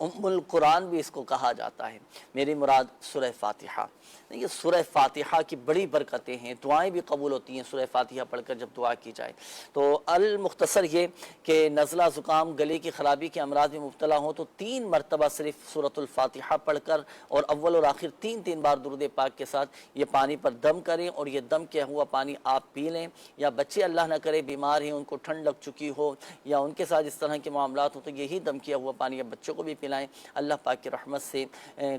القرآن بھی اس کو کہا جاتا ہے۔ میری مراد سورہ فاتحہ، یہ سورہ فاتحہ کی بڑی برکتیں ہیں، دعائیں بھی قبول ہوتی ہیں سورہ فاتحہ پڑھ کر جب دعا کی جائے۔ تو المختصر یہ کہ نزلہ زکام گلے کی خرابی کے امراض میں مبتلا ہوں تو 3 مرتبہ صرف سورۃ الفاتحہ پڑھ کر اور اول اور آخر 3 بار درود پاک کے ساتھ یہ پانی پر دم کریں، اور یہ دم کیا ہوا پانی آپ پی لیں، یا بچے اللہ نہ کرے بیمار ہیں، ان کو ٹھنڈ لگ چکی ہو یا ان کے ساتھ اس طرح کے معاملات ہوں تو یہی دم کیا ہوا پانی اب بچوں کو بھی پلائیں۔ اللہ پاک کی رحمت سے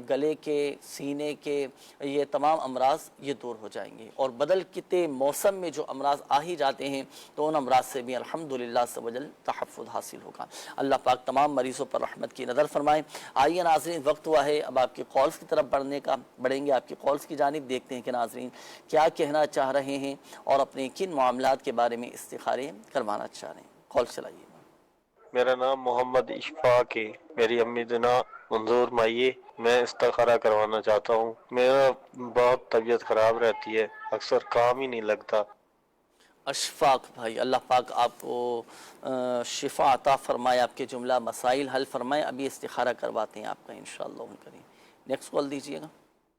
گلے کے، سینے کے یہ تمام امراض یہ دور ہو جائیں گے، اور بدلتے موسم میں جو امراض آ ہی جاتے ہیں تو ان امراض سے بھی الحمدللہ سبحانہ تحفظ حاصل ہوگا۔ اللہ پاک تمام مریضوں پر رحمت کی نظر فرمائیں۔ آئیے ناظرین، وقت ہوا ہے اب آپ کی کالز کی طرف بڑھیں گے، آپ کی کالز کی جانب دیکھتے ہیں کہ ناظرین کیا کہنا چاہ رہے ہیں اور اپنے کن معاملات کے بارے میں استخارے کروانا چاہ رہے ہیں۔ کال چلائیے۔ میرا نام محمد اشفاق ہے، میری امی دنا منظور مائیے، میں استخارہ کروانا چاہتا ہوں۔ میرا بہت طبیعت خراب رہتی ہے، اکثر کام ہی نہیں لگتا۔ اشفاق بھائی، اللہ پاک آپ کو شفا عطا فرمائے، آپ کے جملہ مسائل حل فرمائے۔ ابھی استخارہ کرواتے ہیں آپ کا انشاءاللہ کریم۔ نیکسٹ کال دیجیے گا۔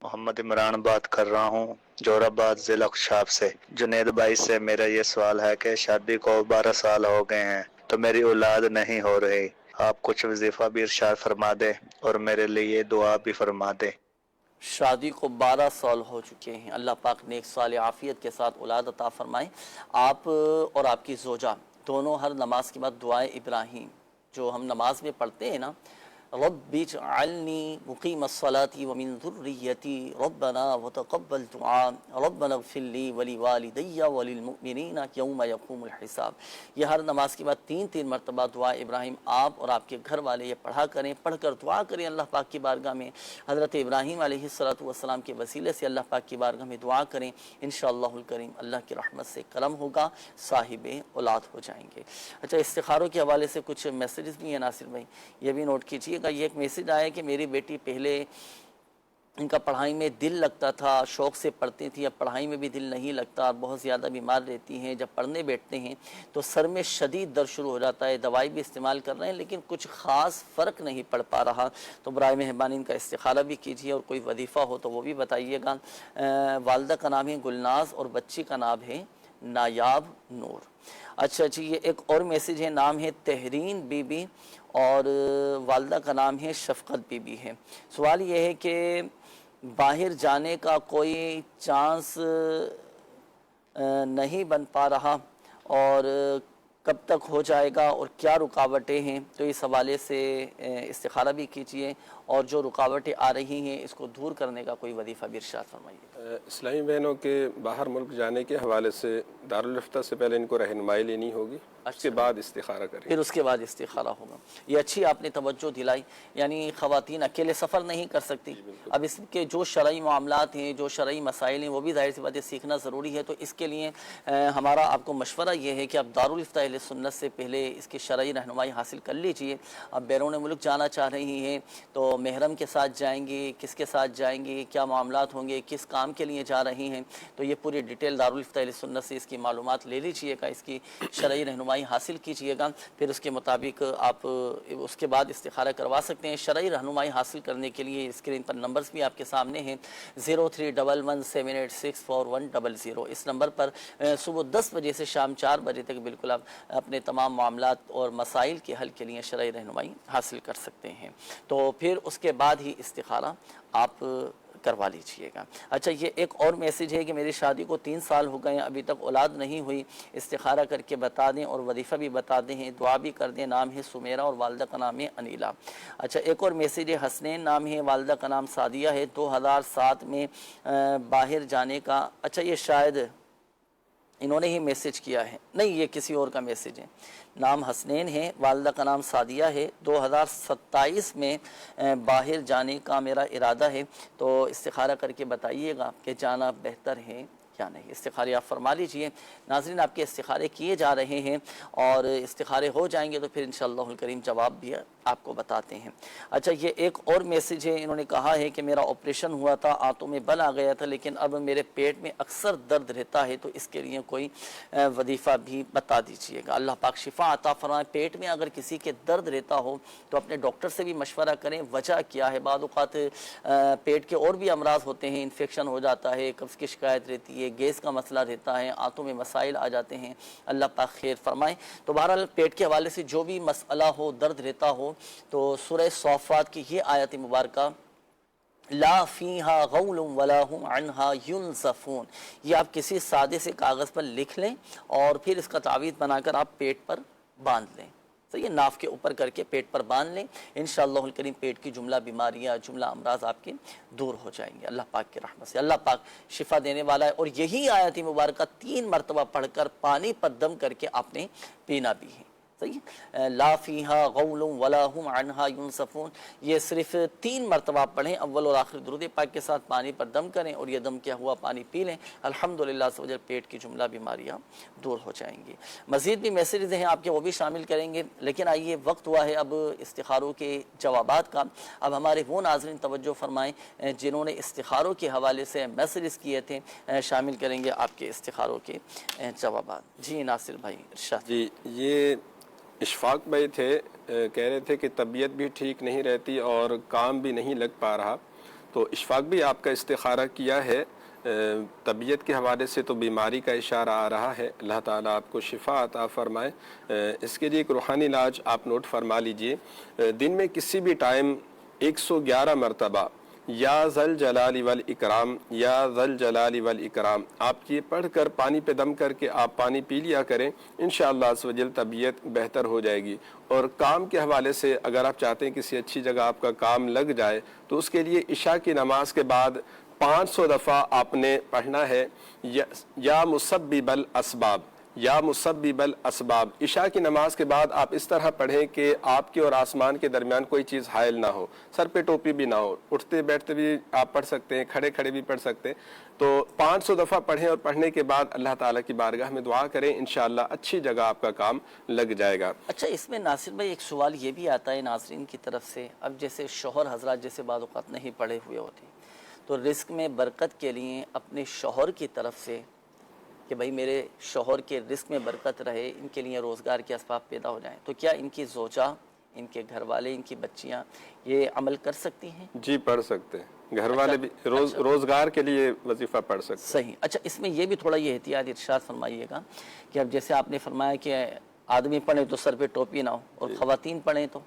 محمد عمران بات کر رہا ہوں جور آباد ضلع خوشاب سے۔ جنید بھائی سے میرا یہ سوال ہے کہ شادی کو 12 سال ہو گئے ہیں تو میری اولاد نہیں ہو رہی، آپ کچھ وظیفہ بھی ارشاد فرما دے اور میرے لیے دعا بھی فرما دے۔ شادی کو 12 سال ہو چکے ہیں، اللہ پاک نیک صالح عافیت کے ساتھ اولاد عطا فرمائیں۔ آپ اور آپ کی زوجہ دونوں ہر نماز کے بعد دعائے ابراہیم جو ہم نماز میں پڑھتے ہیں نا، رب اجعلنی مقیم الصلاة ومن ذریتی ربنا وتقبل دعاء ربنا اغفر لی ولوالدی وللمؤمنین یوم یقوم الحساب، یہ ہر نماز کے بعد 3 مرتبہ دعا ابراہیم آپ اور آپ کے گھر والے یہ پڑھا کریں، پڑھ کر دعا کریں اللہ پاک کی بارگاہ میں، حضرت ابراہیم علیہ السلام کے وسیلے سے اللہ پاک کی بارگاہ میں دعا کریں، انشاءاللہ الکریم اللہ کی رحمت سے کرم ہوگا، صاحب اولاد ہو جائیں گے۔ اچھا، استخاروں کے حوالے سے کچھ میسیجز بھی ہیں ناصر بھائی، یہ بھی نوٹ کیجئے گا۔ یہ ایک میسیج آیا کہ میری بیٹی پہلے ان کا پڑھائی میں دل لگتا تھا، شوق سے پڑھتی تھی، اب پڑھائی میں بھی دل نہیں لگتا، بہت زیادہ بیمار رہتی ہیں، جب پڑھنے بیٹھتے ہیں تو سر میں شدید درد شروع ہو جاتا ہے، دوائی بھی استعمال کر رہے ہیں لیکن کچھ خاص فرق نہیں پڑ پا رہا، تو برائے مہربانی ان کا استخارہ بھی کیجیے اور کوئی وظیفہ ہو تو وہ بھی بتائیے گا۔ والدہ کا نام ہے گلناز اور بچی کا نام ہے نایاب نور۔ اچھا جی، یہ ایک اور میسیج ہے، نام ہے تحرین بی بی اور والدہ کا نام ہے شفقت بی بی ہے۔ سوال یہ ہے کہ باہر جانے کا کوئی چانس نہیں بن پا رہا اور کب تک ہو جائے گا اور کیا رکاوٹیں ہیں، تو اس حوالے سے استخارہ بھی کیجئے اور جو رکاوٹیں آ رہی ہیں اس کو دور کرنے کا کوئی وظیفہ بھی ارشاد فرمائیے۔ اسلامی بہنوں کے باہر ملک جانے کے حوالے سے دارالفتہ سے پہلے ان کو رہنمائی لینی ہوگی، اس کے بعد استخارہ کریں، پھر اس کے بعد استخارہ ہوگا۔ یہ اچھی آپ نے توجہ دلائی، یعنی خواتین اکیلے سفر نہیں کر سکتی، اب اس کے جو شرعی معاملات ہیں، جو شرعی مسائل ہیں وہ بھی ظاہر سی بات ہے سیکھنا ضروری ہے، تو اس کے لیے ہمارا آپ کو مشورہ یہ ہے کہ آپ دارالفتہ اہل سنت سے پہلے اس کی شرعی رہنمائی حاصل کر لیجئے۔ اب بیرون ملک جانا چاہ رہی ہیں تو محرم کے ساتھ جائیں گے، کس کے ساتھ جائیں گے، کیا معاملات ہوں گے، کس کام کے لیے جا رہی ہیں، تو یہ پوری ڈیٹیل دارالفتہ اہل سنت سے اس کی معلومات لے لیجئے گا، اس کی شرعی رہنمائی حاصل کیجئے گا، پھر اس کے مطابق آپ اس کے بعد استخارہ کروا سکتے ہیں۔ شرعی رہنمائی حاصل کرنے کے لیے اسکرین پر نمبرز بھی آپ کے سامنے ہیں، 0311786410، اس نمبر پر صبح 10 بجے سے شام 4 بجے تک بالکل آپ اپنے تمام معاملات اور مسائل کے حل کے لیے شرعی رہنمائی حاصل کر سکتے ہیں، تو پھر اس کے بعد ہی استخارہ آپ کروا لیجئے گا۔ اچھا، یہ ایک اور میسیج ہے کہ میری شادی کو 3 سال ہو گئے ہیں، ابھی تک اولاد نہیں ہوئی، استخارہ کر کے بتا دیں اور وظیفہ بھی بتا دیں، دعا بھی کر دیں۔ نام ہے سمیرہ اور والدہ کا نام ہے انیلا۔ اچھا، ایک اور میسیج ہے، حسنین نام ہے، والدہ کا نام سعدیہ ہے، 2007 میں باہر جانے کا، اچھا یہ شاید انہوں نے ہی میسیج کیا ہے، نہیں یہ کسی اور کا میسیج ہے، نام حسنین ہے، والدہ کا نام سعدیہ ہے، 2027 میں باہر جانے کا میرا ارادہ ہے، تو استخارہ کر کے بتائیے گا کہ جانا بہتر ہے یا نہیں. استخارے آپ فرما لیجئے. ناظرین آپ کے استخارے کیے جا رہے ہیں اور استخارے ہو جائیں گے تو پھر انشاءاللہ الکریم جواب بھی آپ کو بتاتے ہیں. اچھا یہ ایک اور میسیج ہے, انہوں نے کہا ہے کہ میرا آپریشن ہوا تھا, آنتوں میں بل آ گیا تھا, لیکن اب میرے پیٹ میں اکثر درد رہتا ہے, تو اس کے لیے کوئی وظیفہ بھی بتا دیجئے گا. اللہ پاک شفا عطا فرمائے. پیٹ میں اگر کسی کے درد رہتا ہو تو اپنے ڈاکٹر سے بھی مشورہ کریں وجہ کیا ہے. بعض اوقات پیٹ کے اور بھی امراض ہوتے ہیں, انفیکشن ہو جاتا ہے, قبض کی شکایت رہتی ہے, گیس کا مسئلہ رہتا ہے, آنتوں میں مسائل آ جاتے ہیں, اللہ پاک خیر فرمائے. تو بہرحال پیٹ کے حوالے سے جو بھی مسئلہ ہو, درد رہتا ہو, تو سورہ صافات کی یہ آیت مبارکہ لا فیہا غول ولا ہم عنہا ینزفون, یہ آپ کسی سادے سے کاغذ پر لکھ لیں اور پھر اس کا تعویذ بنا کر آپ پیٹ پر باندھ لیں. یہ ناف کے اوپر کر کے پیٹ پر باندھ لیں, انشاءاللہ الکریم پیٹ کی جملہ بیماریاں, جملہ امراض آپ کے دور ہو جائیں گے اللہ پاک کی رحمت سے. اللہ پاک شفا دینے والا ہے. اور یہی آیت مبارکہ 3 مرتبہ پڑھ کر پانی پر دم کر کے آپ نے پینا بھی ہے. صحیح, لا فیہا غول ولا ہم عنہا ینصفون, یہ صرف 3 مرتبہ پڑھیں. اول اور آخر درود پاک کے ساتھ پانی پر دم کریں اور یہ دم کیا ہوا پانی پی لیں. الحمدللہ سے وجہ پیٹ کی جملہ بیماریاں دور ہو جائیں گی. مزید بھی میسیجز ہیں آپ کے, وہ بھی شامل کریں گے, لیکن آئیے وقت ہوا ہے اب استخاروں کے جوابات کا. اب ہمارے وہ ناظرین توجہ فرمائیں جنہوں نے استخاروں کے حوالے سے میسیجز کیے تھے, شامل کریں گے آپ کے استخاروں کے جوابات. جی ناصر بھائی ارشاد. جی یہ اشفاق بھائی تھے, کہہ رہے تھے کہ طبیعت بھی ٹھیک نہیں رہتی اور کام بھی نہیں لگ پا رہا. تو اشفاق بھی آپ کا استخارہ کیا ہے, طبیعت کے حوالے سے تو بیماری کا اشارہ آ رہا ہے. اللہ تعالیٰ آپ کو شفا عطا فرمائے. اس کے لیے ایک روحانی علاج آپ نوٹ فرما لیجئے. دن میں کسی بھی ٹائم 111 مرتبہ یا ذل جلال والاکرام, یا ذل جلال والاکرام آپ یہ پڑھ کر پانی پہ دم کر کے آپ پانی پی لیا کریں. انشاءاللہ عز و جل طبیعت بہتر ہو جائے گی. اور کام کے حوالے سے اگر آپ چاہتے ہیں کسی اچھی جگہ آپ کا کام لگ جائے تو اس کے لیے عشاء کی نماز کے بعد 500 دفعہ آپ نے پڑھنا ہے یا مسبب الاسباب, یا مسبب الاسباب. عشاء کی نماز کے بعد آپ اس طرح پڑھیں کہ آپ کے اور آسمان کے درمیان کوئی چیز حائل نہ ہو, سر پہ ٹوپی بھی نہ ہو, اٹھتے بیٹھتے بھی آپ پڑھ سکتے ہیں, کھڑے کھڑے بھی پڑھ سکتے ہیں. تو 500 دفعہ پڑھیں اور پڑھنے کے بعد اللہ تعالیٰ کی بارگاہ میں دعا کریں, انشاءاللہ اچھی جگہ آپ کا کام لگ جائے گا. اچھا اس میں ناصر بھائی ایک سوال یہ بھی آتا ہے ناظرین کی طرف سے. اب جیسے شوہر حضرات جیسے بعض اوقات نہیں پڑھے ہوئے ہوتے, تو رزق میں برکت کے لیے اپنے شوہر کی طرف سے کہ بھئی میرے شوہر کے رزق میں برکت رہے, ان کے لیے روزگار کے اسباب پیدا ہو جائیں, تو کیا ان کی زوجہ, ان کے گھر والے, ان کی بچیاں یہ عمل کر سکتی ہیں؟ جی پڑھ سکتے ہیں, گھر والے بھی روزگار کے لیے وظیفہ پڑھ سکتے ہیں. صحیح. اچھا اس میں یہ بھی تھوڑا یہ احتیاط ارشاد فرمائیے گا کہ اب جیسے آپ نے فرمایا کہ آدمی پڑھیں تو سر پہ ٹوپی نہ ہو, اور خواتین پڑھیں تو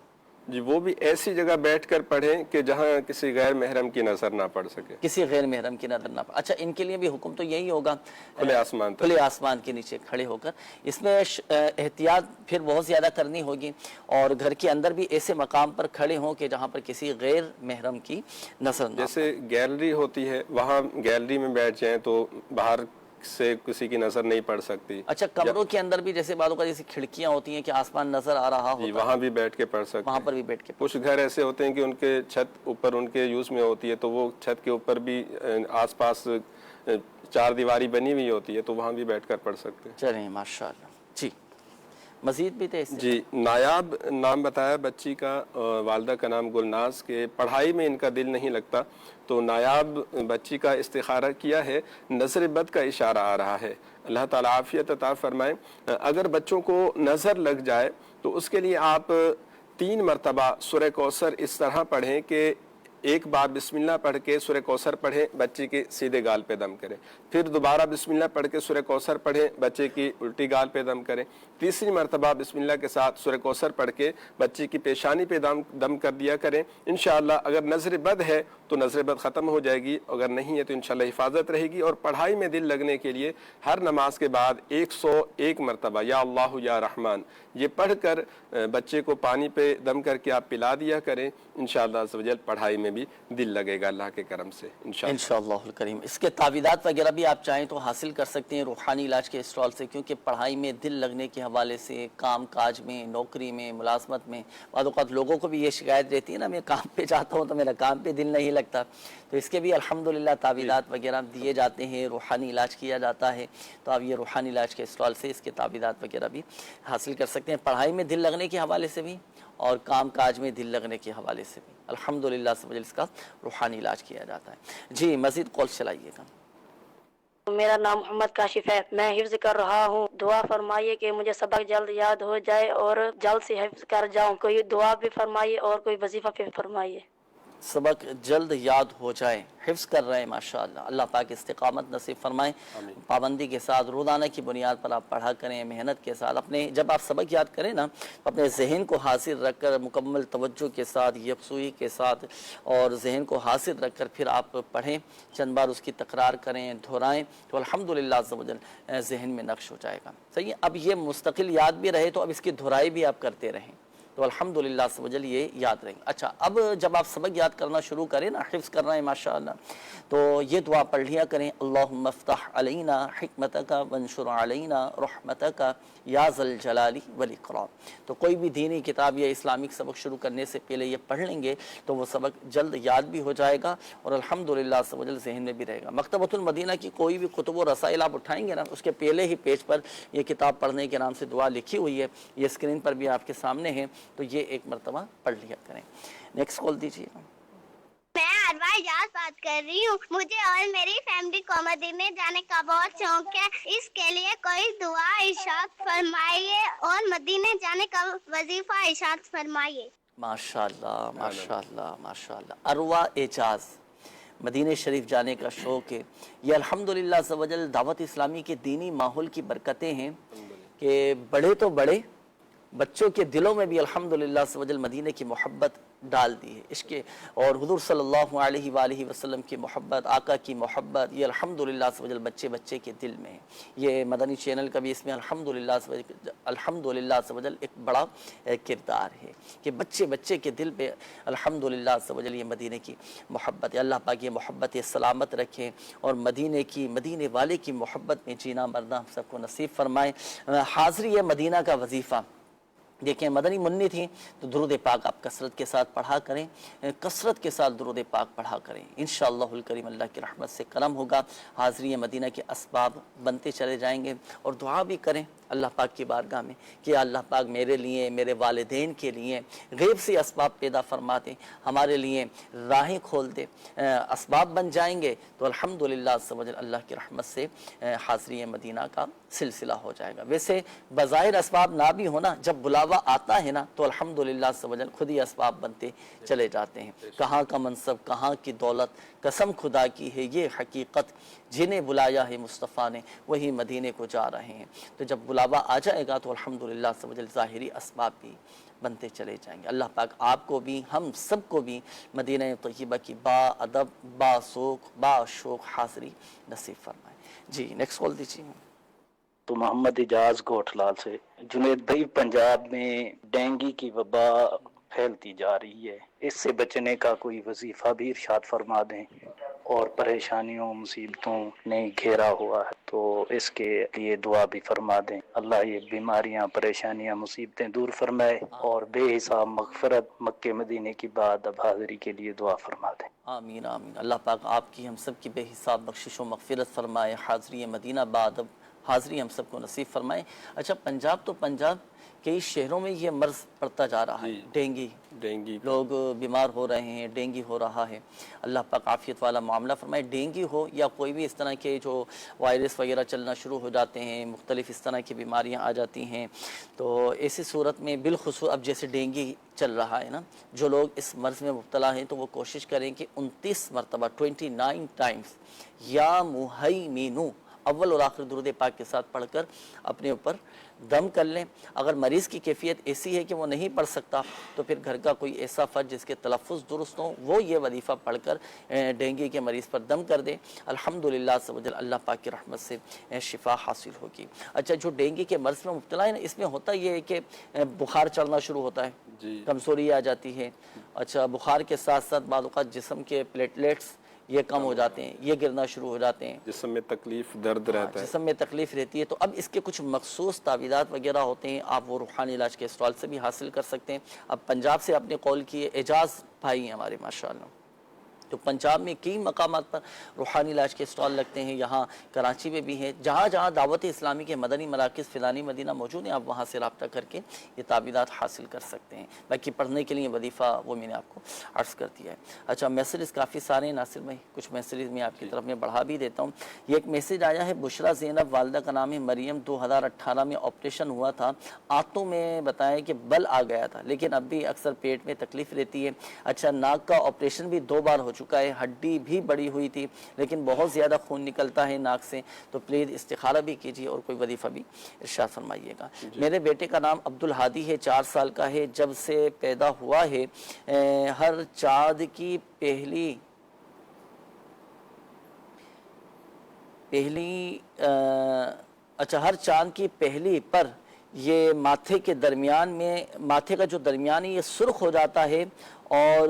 جی وہ بھی ایسی جگہ بیٹھ کر پڑھیں کہ جہاں کسی غیر محرم کی نظر نہ پڑ سکے, کسی غیر محرم کی نظر نہ پڑے. اچھا ان کے لیے بھی حکم تو یہی ہوگا کھلے آسمان تک, کھلے آسمان کے نیچے کھڑے ہو کر. اس میں احتیاط پھر بہت زیادہ کرنی ہوگی, اور گھر کے اندر بھی ایسے مقام پر کھڑے ہوں کہ جہاں پر کسی غیر محرم کی نظر نہ. جیسے گیلری ہوتی ہے, وہاں گیلری میں بیٹھ جائیں تو باہر سے کسی کی نظر نہیں پڑ سکتی. اچھا کمروں کے اندر بھی جیسے بعضوں کا جیسے کھڑکیاں ہوتی ہیں کہ آسمان نظر آ رہا ہوتا ہے, وہاں بھی بیٹھ کے پڑھ سکتے, وہاں پر بھی بیٹھ کے. کچھ گھر ایسے ہوتے ہیں کہ ان کے چھت اوپر ان کے یوز میں ہوتی ہے, تو وہ چھت کے اوپر بھی آس پاس 4 دیواری بنی ہوئی ہوتی ہے, تو وہاں بھی بیٹھ کر پڑھ سکتے ہیں. چلیں ماشاءاللہ. جی مزید بھی تھے اس سے. جی نایاب نام بتایا بچی کا, والدہ کا نام گلناز, کے پڑھائی میں ان کا دل نہیں لگتا. تو نایاب بچی کا استخارہ کیا ہے, نظر بد کا اشارہ آ رہا ہے. اللہ تعالیٰ عافیت عطا فرمائے. اگر بچوں کو نظر لگ جائے تو اس کے لیے آپ 3 مرتبہ سورہ کوثر اس طرح پڑھیں کہ ایک بار بسم اللہ پڑھ کے سورہ کوثر پڑھیں, بچے کے سیدھے گال پہ دم کریں, پھر دوبارہ بسم اللہ پڑھ کے سورہ کوثر پڑھیں, بچے کی الٹی گال پہ دم کریں, تیسری مرتبہ بسم اللہ کے ساتھ سورہ کوثر پڑھ کے بچے کی پیشانی پہ دم کر دیا کریں. انشاءاللہ اگر نظر بد ہے تو نظر بد ختم ہو جائے گی, اگر نہیں ہے تو انشاءاللہ حفاظت رہے گی. اور پڑھائی میں دل لگنے کے لیے ہر نماز کے بعد 101 مرتبہ یا اللہ یا رحمان یہ پڑھ کر بچے کو پانی پہ دم کر کے آپ پلا دیا کریں. انشاءاللہ عز و جل پڑھائی میں بھی دل لگے گا اللہ کے کرم سے انشاءاللہ الکریم. اس کے تعویذات وغیرہ بھی آپ چاہیں تو حاصل کر سکتے ہیں روحانی علاج کے اسٹال سے, کیونکہ پڑھائی میں دل لگنے کے حوالے سے, کام کاج میں, نوکری میں, ملازمت میں, بعض اوقات لوگوں کو بھی یہ شکایت رہتی ہے نا, میں کام پہ جاتا ہوں تو میرا کام پہ دل نہیں لگتا. تو اس کے بھی الحمدللہ تعویذات وغیرہ دیے جاتے ہیں, روحانی علاج کیا جاتا ہے. تو آپ یہ روحانی علاج کے اسٹال سے اس کے تعویذات وغیرہ بھی حاصل کر سکتے ہیں, پڑھائی میں دل لگنے کے حوالے سے بھی اور کام کاج میں دل لگنے کے حوالے سے بھی الحمدللہ سے اس کا روحانی علاج کیا جاتا ہے. جی مزید کال چلائیے گا. میرا نام محمد کاشف ہے, میں حفظ کر رہا ہوں. دعا فرمائیے کہ مجھے سبق جلد یاد ہو جائے اور جلد سے حفظ کر جاؤں. کوئی دعا بھی فرمائیے اور کوئی وظیفہ بھی فرمائیے. سبق جلد یاد ہو جائے, حفظ کر رہے ہیں ماشاءاللہ, اللہ پاک استقامت نصیب فرمائیں. پابندی کے ساتھ روزانہ کی بنیاد پر آپ پڑھا کریں, محنت کے ساتھ. اپنے جب آپ سبق یاد کریں نا, اپنے ذہن کو حاضر رکھ کر مکمل توجہ کے ساتھ, یکسوئی کے ساتھ اور ذہن کو حاضر رکھ کر پھر آپ پڑھیں, چند بار اس کی تکرار کریں, دہرائیں, تو الحمدللہ عز و جل ذہن میں نقش ہو جائے گا. صحیح ہے, اب یہ مستقل یاد بھی رہے تو اب اس کی دہرائی بھی آپ کرتے رہیں تو الحمدللہ سمجھ یہ یاد رہیں گے. اچھا, اب جب آپ سبق یاد کرنا شروع کریں نا, حفظ کرنا ہے ماشاءاللہ, تو یہ دعا پڑھ لیا کریں, اللہم افتح علینا حکمتک وانشر علینا رحمتک یا ذا الجلال والاکرام. تو کوئی بھی دینی کتاب یا اسلامک سبق شروع کرنے سے پہلے یہ پڑھ لیں گے تو وہ سبق جلد یاد بھی ہو جائے گا اور الحمدللہ سمجھ ذہن میں بھی رہے گا. مکتبۃ المدینہ کی کوئی بھی کتب و رسائل آپ اٹھائیں گے نا, اس کے پہلے ہی پیج پر یہ کتاب پڑھنے کے نام سے دعا لکھی ہوئی ہے, یہ اسکرین پر بھی آپ کے سامنے ہے, تو یہ ایک مرتبہ پڑھ لیا کریں. نیکسٹ کال دیجیے. میں اروا اجاز بات کر رہی ہوں. مجھے اور میری فیملی کو مدینے جانے کا بہت شوق ہے. اس کے لیے کوئی دعا ارشاد فرمائیے اور مدینے جانے کا وظیفہ ارشاد فرمائیے. ماشاءاللہ ماشاءاللہ ماشاءاللہ. اروا اعجاز, مدینہ شریف جانے کا شوق ہے. یہ الحمدللہ عز و جل دعوت اسلامی کے دینی ماحول کی برکتیں ہیں کہ بڑے تو بڑے, بچوں کے دلوں میں بھی الحمدللہ عز و جل مدینہ کی محبت ڈال دی ہے. عشق اور حضور صلی اللہ علیہ وآلہ وسلم کی محبت, آقا کی محبت, یہ الحمدللہ عز و جل بچے بچے کے دل میں ہے. یہ مدنی چینل کا بھی اس میں الحمدللہ عز و جل ایک بڑا کردار ہے کہ بچے بچے کے دل پہ الحمدللہ عز و جل یہ مدینہ کی محبت ہے. اللہ پاک یہ محبت سلامت رکھے اور مدینے والے کی محبت میں جینا مرنا ہم سب کو نصیب فرمائے. حاضری مدینہ کا وظیفہ دیکھیں, مدنی منی تھی تو درود پاک آپ کثرت کے ساتھ پڑھا کریں, کثرت کے ساتھ درود پاک پڑھا کریں. انشاءاللہ الکریم اللہ کی رحمت سے کرم ہوگا, حاضری مدینہ کے اسباب بنتے چلے جائیں گے. اور دعا بھی کریں اللہ پاک کی بارگاہ میں کہ اللہ پاک میرے لیے, میرے والدین کے لیے غیب سے اسباب پیدا فرما دیں, ہمارے لیے راہیں کھول دے. اسباب بن جائیں گے تو الحمدللہ عز و جل اللہ کی رحمت سے حاضری مدینہ کا سلسلہ ہو جائے گا. ویسے بظاہر اسباب نہ بھی ہونا, جب بلاوا آتا ہے نا تو الحمدللہ عز و جل خود ہی اسباب بنتے چلے جاتے ہیں. کہاں کا منصب, کہاں کی دولت, قسم خدا کی ہے یہ حقیقت, جنہیں بلایا ہے مصطفیٰ نے وہی مدینے کو جا رہے ہیں. تو جب بلاوا آ جائے گا تو الحمدللہ عز و جل ظاہری اسباب بھی بنتے چلے جائیں گے. اللہ پاک آپ کو بھی ہم سب کو بھی مدینہ طیبہ کی با ادب, با سوق, با شوق حاضری نصیب فرمائے. جی نیکسٹ کال دیجیے. تو محمد اجاز گوٹھلال سے. جنید بھائی, پنجاب میں ڈینگی کی وبا پھیلتی جا رہی ہے, اس سے بچنے کا کوئی وظیفہ بھی ارشاد فرما دیں. اور پریشانیوں مصیبتوں نے گھیرا ہوا ہے تو اس کے لیے دعا بھی فرما دیں. اللہ یہ بیماریاں, پریشانیاں, مصیبتیں دور فرمائے اور بے حساب مغفرت مکہ مدینے کی بعد اب حاضری کے لیے دعا فرما دیں. آمین آمین. اللہ پاک آپ کی ہم سب کی بے حساب بخشش و مغفرت فرمائے, حاضری مدینہ بعد اب حاضری ہم سب کو نصیب فرمائے. اچھا, پنجاب تو پنجاب کئی شہروں میں یہ مرض پڑتا جا رہا ہے, ڈینگی, لوگ بیمار ہو رہے ہیں, ڈینگی ہو رہا ہے. اللہ پاک عافیت والا معاملہ فرمائے. ڈینگی ہو یا کوئی بھی اس طرح کے جو وائرس وغیرہ چلنا شروع ہو جاتے ہیں, مختلف اس طرح کی بیماریاں آ جاتی ہیں, تو ایسی صورت میں بالخصوص اب جیسے ڈینگی چل رہا ہے نا, جو لوگ اس مرض میں مبتلا ہیں تو وہ کوشش کریں کہ 29 مرتبہ 29 ٹائمز یا مہیمینو اول اور آخر درود پاک کے ساتھ پڑھ کر اپنے اوپر دم کر لیں. اگر مریض کی کیفیت ایسی ہے کہ وہ نہیں پڑھ سکتا تو پھر گھر کا کوئی ایسا فرد جس کے تلفظ درست ہوں وہ یہ وظیفہ پڑھ کر ڈینگی کے مریض پر دم کر دے. الحمدللہ عز و جل اللہ پاک کی رحمت سے شفا حاصل ہوگی. اچھا, جو ڈینگی کے مرض میں مبتلا ہے نا, اس میں ہوتا یہ ہے کہ بخار چڑھنا شروع ہوتا ہے, کمزوری آ جاتی ہے. اچھا, بخار کے ساتھ ساتھ بعض اوقات جسم کے پلیٹلیٹس یہ کم ہو جاتے ہیں, یہ گرنا شروع ہو جاتے ہیں, جسم میں تکلیف, درد رہتا ہے, جسم میں تکلیف رہتی ہے. تو اب اس کے کچھ مخصوص تعویذات وغیرہ ہوتے ہیں, آپ وہ روحانی علاج کے اسٹال سے بھی حاصل کر سکتے ہیں. اب پنجاب سے آپ نے کال کی ہے, اعجاز بھائی ہیں ہمارے ماشاءاللہ. تو پنجاب میں کئی مقامات پر روحانی علاج کے اسٹال لگتے ہیں، یہاں کراچی میں بھی ہیں، جہاں جہاں دعوت اسلامی کے مدنی مراکز فلانی مدینہ موجود ہیں، آپ وہاں سے رابطہ کر کے یہ تعبیرات حاصل کر سکتے ہیں۔ باقی پڑھنے کے لیے وظیفہ وہ میں نے آپ کو عرض کر دیا ہے۔ اچھا، میسیجز کافی سارے ہیں ناصر بھائی، کچھ میسیجز میں آپ کی طرف میں بڑھا بھی دیتا ہوں۔ یہ ایک میسیج آیا ہے، بشرا زینب والدہ کا نام ہے مریم، 2018 میں آپریشن ہوا تھا، آنتوں میں بتایا کہ بل آ گیا تھا، لیکن اب بھی اکثر پیٹ میں تکلیف رہتی ہے۔ اچھا، ناک کا آپریشن بھی 2 بار ہو چکا ہے، ہڈی بھی بڑی ہوئی تھی لیکن بہت زیادہ خون نکلتا ہے ناک سے، تو پلیز استخارہ بھی کیجیے اور کوئی وظیفہ بھی ارشاد فرمائیے گا۔ میرے بیٹے کا نام عبدالہادی ہے، 4 سال کا ہے، جب سے پیدا ہوا ہے ہر چاند کی پہلی ہر چاند کی پہلی پر یہ ماتھے کے درمیان میں، ماتھے کا جو درمیان ہے یہ سرخ ہو جاتا ہے اور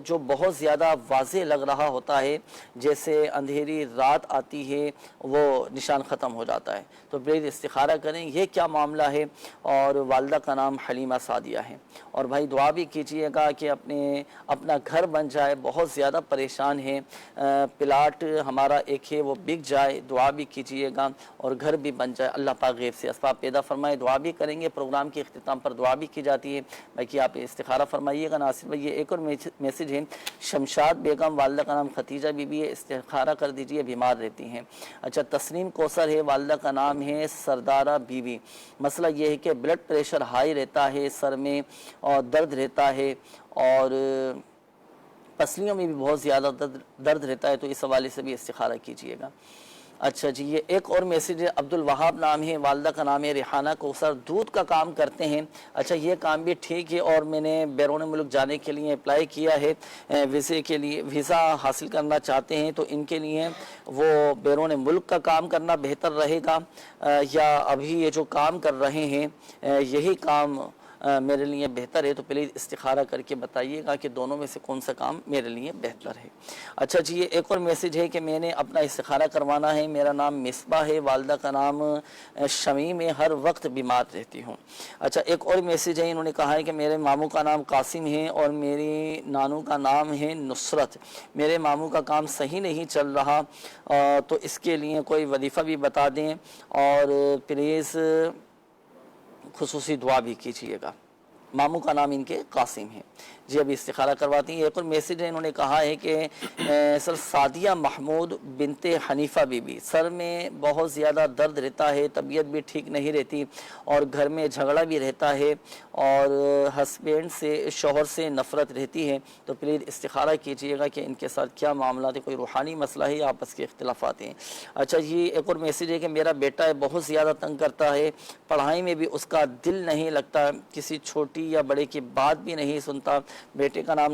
جو بہت زیادہ واضح لگ رہا ہوتا ہے، جیسے اندھیری رات آتی ہے وہ نشان ختم ہو جاتا ہے، تو پلیز استخارہ کریں یہ کیا معاملہ ہے۔ اور والدہ کا نام حلیمہ سعدیہ ہے، اور بھائی دعا بھی کیجئے گا کہ اپنا گھر بن جائے، بہت زیادہ پریشان ہیں، پلاٹ ہمارا ایک ہے وہ بک جائے، دعا بھی کیجئے گا اور گھر بھی بن جائے، اللہ پاک غیب سے اسباب پیدا فرمائے۔ دعا بھی کریں گے، پروگرام کے اختتام پر دعا بھی کی جاتی ہے، باقی آپ استخارہ فرمائیے گا ناصر بھائی۔ یہ ایک اور میسیج ہے، شمشاد بیگم والدہ کا نام ختیجہ بی بی ہے، استخارہ کر دیجئے، بیمار رہتی ہیں۔ اچھا، تسنیم کوثر ہے، والدہ کا نام ہے سردارہ بی بی، مسئلہ یہ ہے کہ بلڈ پریشر ہائی رہتا ہے، سر میں اور درد رہتا ہے اور پسلیوں میں بھی بہت زیادہ درد رہتا ہے، تو اس حوالے سے بھی استخارہ کیجئے گا۔ اچھا جی، یہ ایک اور میسیج ہے، عبدالوہاب نام ہے، والدہ کا نام ہے ریحانہ کوثر، دودھ کا کام کرتے ہیں۔ اچھا، یہ کام بھی ٹھیک ہے اور میں نے بیرون ملک جانے کے لیے اپلائی کیا ہے، ویزے کے لیے ویزا حاصل کرنا چاہتے ہیں، تو ان کے لیے وہ بیرون ملک کا کام کرنا بہتر رہے گا یا ابھی یہ جو کام کر رہے ہیں یہی کام میرے لیے بہتر ہے، تو پلیز استخارہ کر کے بتائیے گا کہ دونوں میں سے کون سا کام میرے لیے بہتر ہے۔ اچھا جی، یہ ایک اور میسیج ہے کہ میں نے اپنا استخارہ کروانا ہے، میرا نام مصباح ہے، والدہ کا نام شمیم ہے، ہر وقت بیمار رہتی ہوں۔ اچھا، ایک اور میسیج ہے، انہوں نے کہا ہے کہ میرے ماموں کا نام قاسم ہے اور میری نانو کا نام ہے نصرت، میرے ماموں کا کام صحیح نہیں چل رہا، تو اس کے لیے کوئی وظیفہ بھی بتا دیں اور پلیز خصوصی دعا بھی کیجیے گا۔ ماموں کا نام ان کے قاسم ہے جی، ابھی استخارہ کرواتی ہیں۔ ایک اور میسیج ہے، انہوں نے کہا ہے کہ سر سعدیہ محمود بنت حنیفہ بی بی، سر میں بہت زیادہ درد رہتا ہے، طبیعت بھی ٹھیک نہیں رہتی اور گھر میں جھگڑا بھی رہتا ہے اور ہسبینڈ سے، شوہر سے نفرت رہتی ہے، تو پلیز استخارہ کیجیے گا کہ ان کے ساتھ کیا معاملات ہے، کوئی روحانی مسئلہ ہے یا آپس کے اختلافات ہیں۔ اچھا، یہ ایک اور میسیج ہے کہ میرا بیٹا ہے، بہت زیادہ تنگ کرتا ہے، پڑھائی میں بھی اس کا دل نہیں لگتا، کسی چھوٹی یا بڑے کی بات بھی نہیں سنتا، بیٹے کا نام